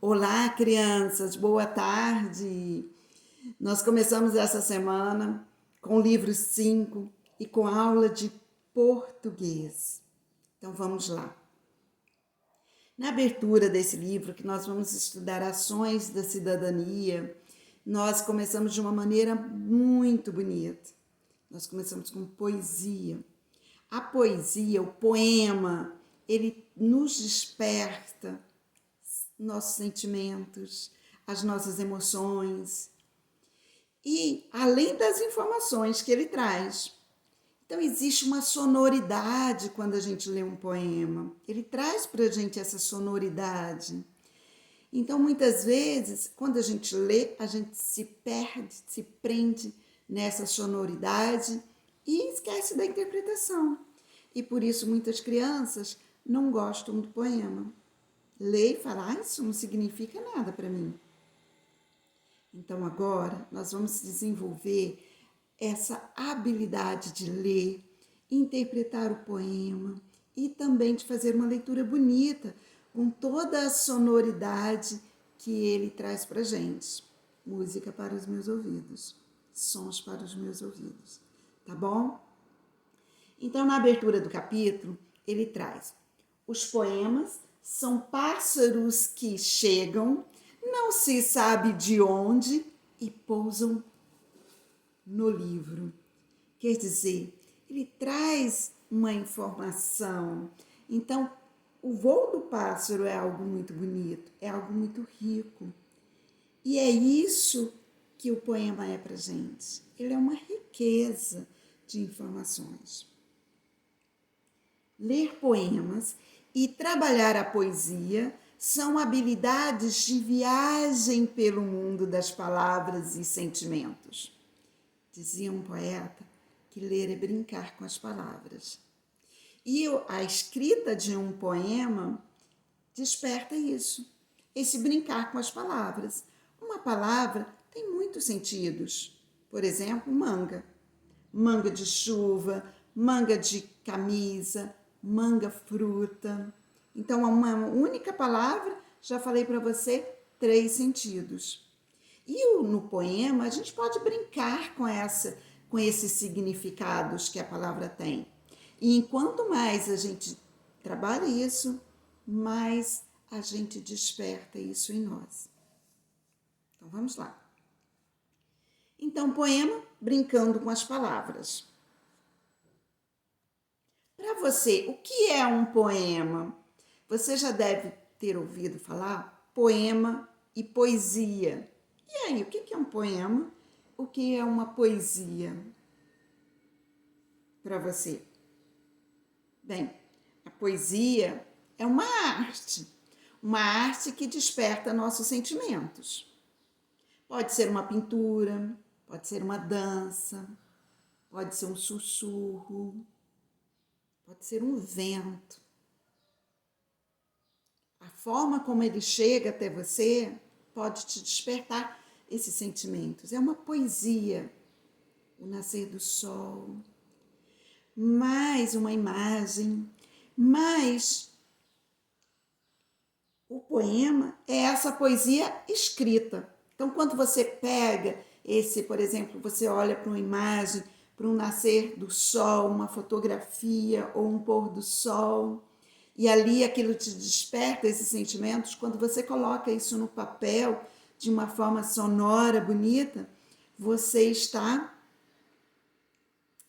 Olá, crianças, boa tarde. Nós começamos essa semana com o livro 5 e com a aula de português. Então vamos lá. Na abertura desse livro, que nós vamos estudar ações da cidadania, nós começamos de uma maneira muito bonita. Nós começamos com poesia. A poesia, o poema, ele nos desperta nossos sentimentos, as nossas emoções e além das informações que ele traz. Então existe uma sonoridade quando a gente lê um poema. Ele traz para a gente essa sonoridade. Então muitas vezes, quando a gente lê, a gente se perde, se prende nessa sonoridade e esquece da interpretação. E por isso muitas crianças não gostam do poema. Lê e fala, isso não significa nada para mim. Então agora nós vamos desenvolver essa habilidade de ler, interpretar o poema e também de fazer uma leitura bonita com toda a sonoridade que ele traz para a gente. Música para os meus ouvidos, sons para os meus ouvidos, tá bom? Então na abertura do capítulo ele traz os poemas são pássaros que chegam, não se sabe de onde, e pousam no livro. Quer dizer, ele traz uma informação. Então, o voo do pássaro é algo muito bonito, é algo muito rico. E é isso que o poema é para gente. Ele é uma riqueza de informações. Ler poemas e trabalhar a poesia são habilidades de viagem pelo mundo das palavras e sentimentos. Dizia um poeta que ler é brincar com as palavras. E a escrita de um poema desperta isso, esse brincar com as palavras. Uma palavra tem muitos sentidos. Por exemplo, manga. Manga de chuva, manga de camisa, manga fruta. Então, uma única palavra, já falei para você, 3 sentidos. E no poema, a gente pode brincar com esses significados que a palavra tem. E enquanto mais a gente trabalha isso, mais a gente desperta isso em nós. Então, vamos lá. Então, poema, brincando com as palavras. Para você, o que é um poema? Você já deve ter ouvido falar poema e poesia. E aí, o que é um poema? O que é uma poesia para você? Bem, a poesia é uma arte que desperta nossos sentimentos. Pode ser uma pintura, pode ser uma dança, pode ser um sussurro, pode ser um vento. A forma como ele chega até você pode te despertar esses sentimentos. É uma poesia, o nascer do sol, mais uma imagem, mais o poema é essa poesia escrita. Então, quando você pega por exemplo, você olha para uma imagem, para um nascer do sol, uma fotografia ou um pôr do sol, e ali aquilo te desperta esses sentimentos, quando você coloca isso no papel de uma forma sonora, bonita, você está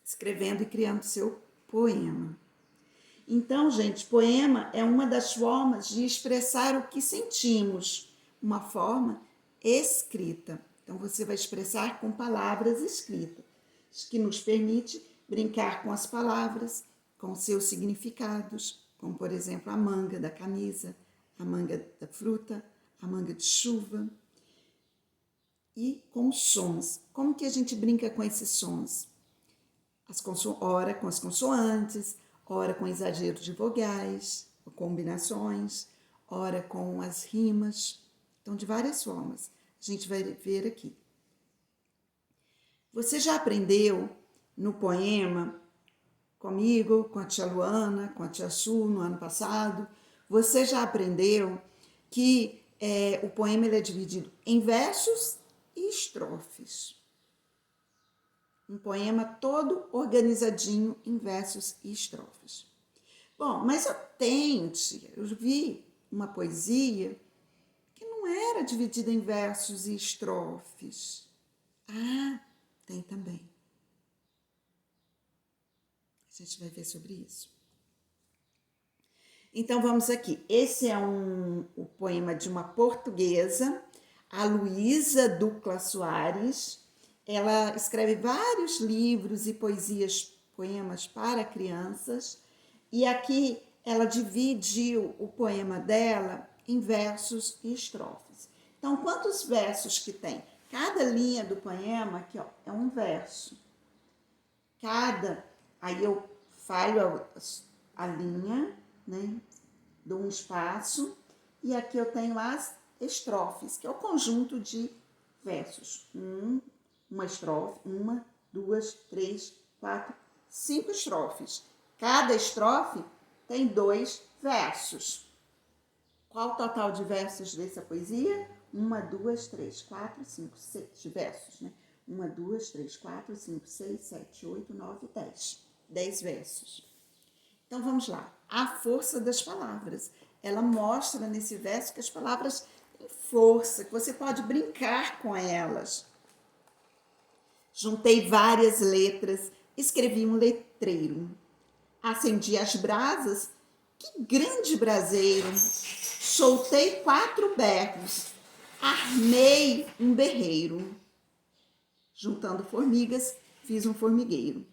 escrevendo e criando seu poema. Então, gente, poema é uma das formas de expressar o que sentimos, uma forma escrita. Então, você vai expressar com palavras escritas, que nos permite brincar com as palavras, com seus significados, como, por exemplo, a manga da camisa, a manga da fruta, a manga de chuva. E com sons. Como que a gente brinca com esses sons? Ora com as consoantes, ora com exagero de vogais, combinações, ora com as rimas. Então, de várias formas. A gente vai ver aqui. Você já aprendeu no poema comigo, com a tia Luana, com a tia Su no ano passado? Você já aprendeu que o poema ele é dividido em versos e estrofes. Um poema todo organizadinho em versos e estrofes. Bom, mas eu vi uma poesia que não era dividida em versos e estrofes. Ah, tem também. A gente vai ver sobre isso. Então, vamos aqui. Esse é o poema de uma portuguesa, a Luísa Ducla Soares. Ela escreve vários livros e poemas para crianças. E aqui ela dividiu o poema dela em versos e estrofes. Então, quantos versos que tem? Cada linha do poema aqui, ó, é um verso. Aí eu falho a linha, né? Dou um espaço e aqui eu tenho as estrofes, que é o conjunto de versos. Uma estrofe, 1, 2, 3, 4, 5 estrofes. Cada estrofe tem 2 versos. Qual o total de versos dessa poesia? 1, 2, 3, 4, 5, 6 versos, né? 1, 2, 3, 4, 5, 6, 7, 8, 9, 10. 10 versos. Então, vamos lá. A força das palavras. Ela mostra nesse verso que as palavras têm força, que você pode brincar com elas. Juntei várias letras, escrevi um letreiro. Acendi as brasas, que grande braseiro. Soltei 4 berros, armei um berreiro. Juntando formigas, fiz um formigueiro.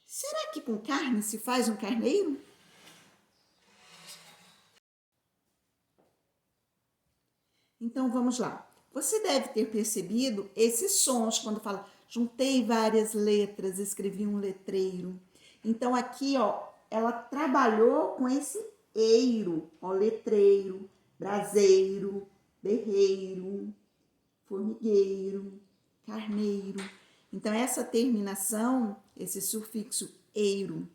Será que com carne se faz um carneiro? Então, vamos lá. Você deve ter percebido esses sons quando fala juntei várias letras, escrevi um letreiro. Então, aqui, ó, ela trabalhou com esse eiro, ó, letreiro, braseiro, berreiro, formigueiro, carneiro. Então, essa terminação, esse sufixo eiro,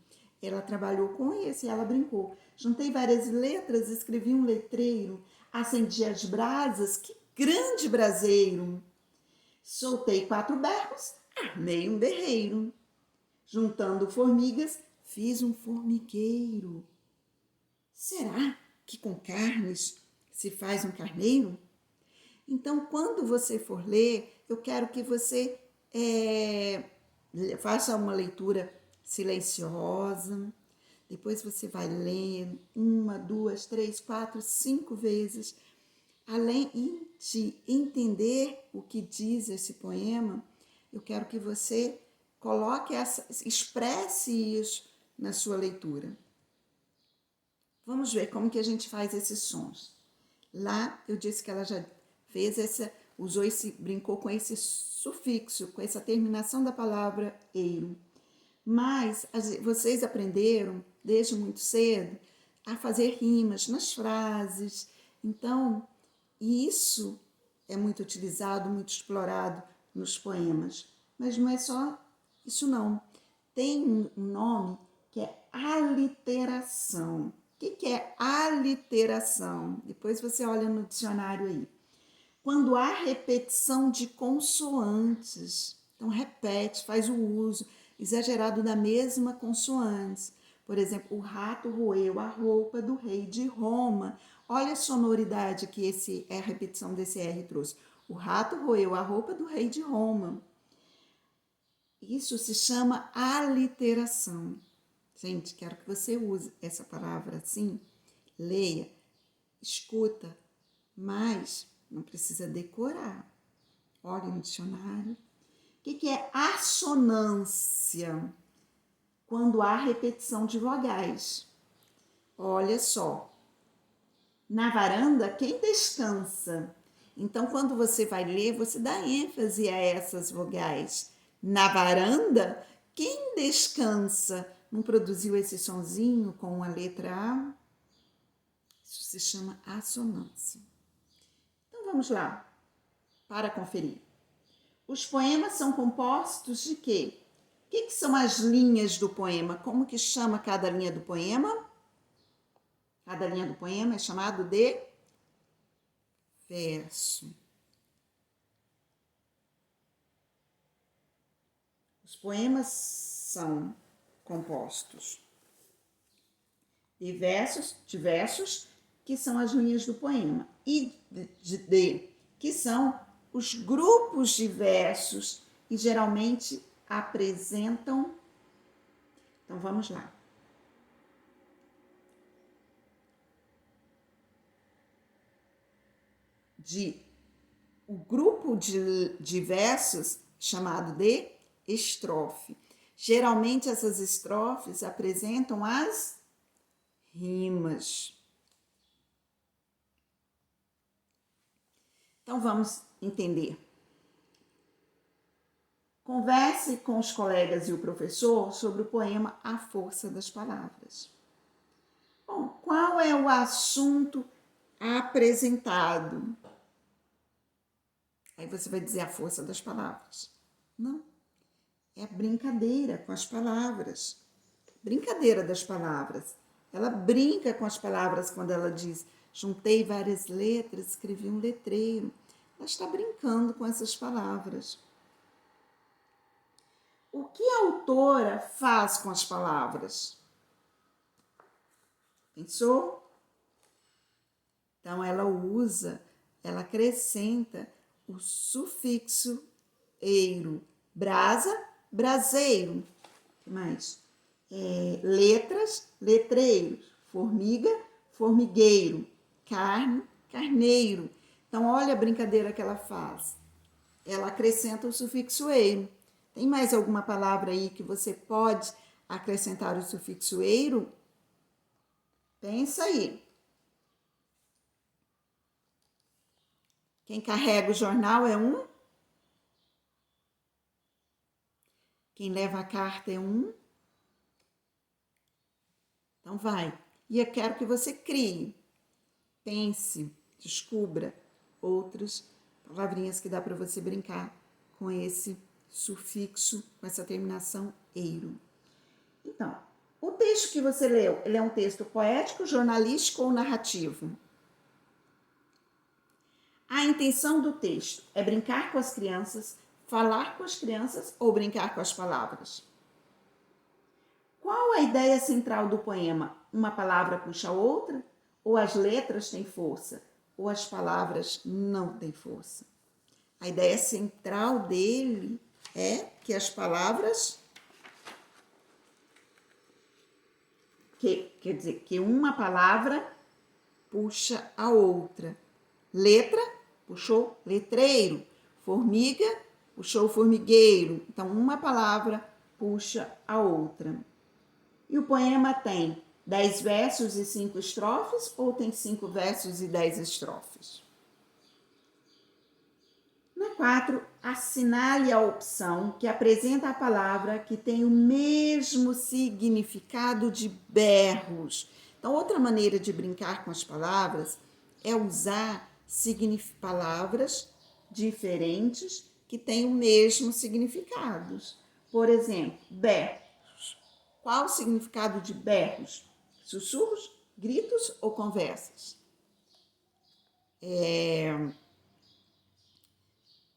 ela trabalhou com esse, ela brincou. Juntei várias letras, escrevi um letreiro, acendi as brasas, que grande braseiro. Soltei 4 berros, armei um berreiro. Juntando formigas, fiz um formigueiro. Será que com carnes se faz um carneiro? Então, quando você for ler, eu quero que você faça uma leitura silenciosa. Depois você vai ler 1, 2, 3, 4, 5 vezes. Além de entender o que diz esse poema, eu quero que você expresse isso na sua leitura. Vamos ver como que a gente faz esses sons. Lá eu disse que ela já fez brincou com esse sufixo, com essa terminação da palavra eiro. Mas vocês aprenderam, desde muito cedo, a fazer rimas nas frases. Então, isso é muito utilizado, muito explorado nos poemas. Mas não é só isso, não. Tem um nome que é aliteração. O que é aliteração? Depois você olha no dicionário aí. Quando há repetição de consoantes, então repete, faz o uso exagerado da mesma consoante. Por exemplo, o rato roeu a roupa do rei de Roma. Olha a sonoridade que a repetição desse R trouxe. O rato roeu a roupa do rei de Roma. Isso se chama aliteração. Gente, quero que você use essa palavra assim, leia, escuta, mas não precisa decorar. Olhe no dicionário. O que é assonância? Quando há repetição de vogais. Olha só. Na varanda, quem descansa? Então, quando você vai ler, você dá ênfase a essas vogais. Na varanda, quem descansa? Não produziu esse sonzinho com a letra A? Isso se chama assonância. Então, vamos lá, para conferir. Os poemas são compostos de quê? O que são as linhas do poema? Como que chama cada linha do poema? Cada linha do poema é chamado de verso. Os poemas são compostos de versos, que são as linhas do poema, e que são os grupos de versos e geralmente apresentam. Então vamos lá. O grupo de versos chamado de estrofe. Geralmente essas estrofes apresentam as rimas. Então vamos entender. Converse com os colegas e o professor sobre o poema A Força das Palavras. Bom, qual é o assunto apresentado? Aí você vai dizer a força das palavras. Não. É brincadeira com as palavras. Brincadeira das palavras. Ela brinca com as palavras quando ela diz: juntei várias letras, escrevi um letreiro. Ela está brincando com essas palavras. O que a autora faz com as palavras? Pensou? Então ela acrescenta o sufixo eiro. Brasa, braseiro. O que mais? Letras, letreiro. Formiga, formigueiro. Carne, carneiro. Então, olha a brincadeira que ela faz. Ela acrescenta o sufixo eiro. Tem mais alguma palavra aí que você pode acrescentar o sufixo eiro? Pensa aí. Quem carrega o jornal é um? Quem leva a carta é um? Então vai. E eu quero que você crie, pense, descubra outras palavrinhas que dá para você brincar com esse sufixo, com essa terminação eiro. Então, o texto que você leu, ele é um texto poético, jornalístico ou narrativo? A intenção do texto é brincar com as crianças, falar com as crianças ou brincar com as palavras? Qual a ideia central do poema? Uma palavra puxa a outra? Ou as letras têm força? Ou as palavras não têm força? A ideia central dele é que as palavras... Quer dizer, que uma palavra puxa a outra. Letra, puxou letreiro. Formiga, puxou formigueiro. Então, uma palavra puxa a outra. E o poema tem 10 versos e 5 estrofes ou tem 5 versos e 10 estrofes? Na 4, assinale a opção que apresenta a palavra que tem o mesmo significado de berros. Então, outra maneira de brincar com as palavras é usar palavras diferentes que têm o mesmo significado. Por exemplo, berros. Qual o significado de berros? Sussurros, gritos ou conversas?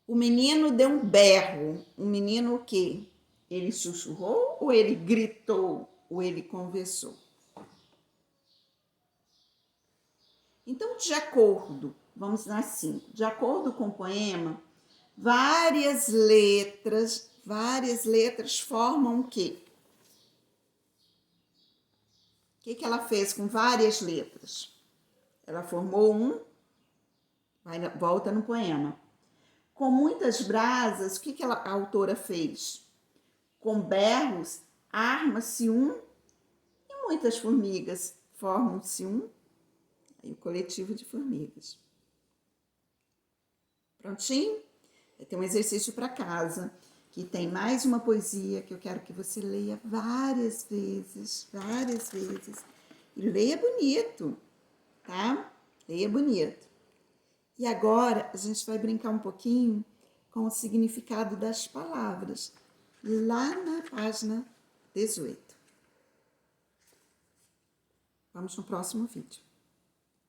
O menino deu um berro. O menino o quê? Ele sussurrou ou ele gritou ou ele conversou? Então, de acordo, vamos lá assim, de acordo com o poema, várias letras formam o quê? O que ela fez com várias letras? Ela formou volta no poema. Com muitas brasas, o que a autora fez? Com berros, arma-se e muitas formigas formam-se aí o coletivo de formigas. Prontinho? Tem um exercício para casa, que tem mais uma poesia que eu quero que você leia várias vezes. E leia bonito, tá? Leia bonito. E agora a gente vai brincar um pouquinho com o significado das palavras, lá na página 18. Vamos no próximo vídeo.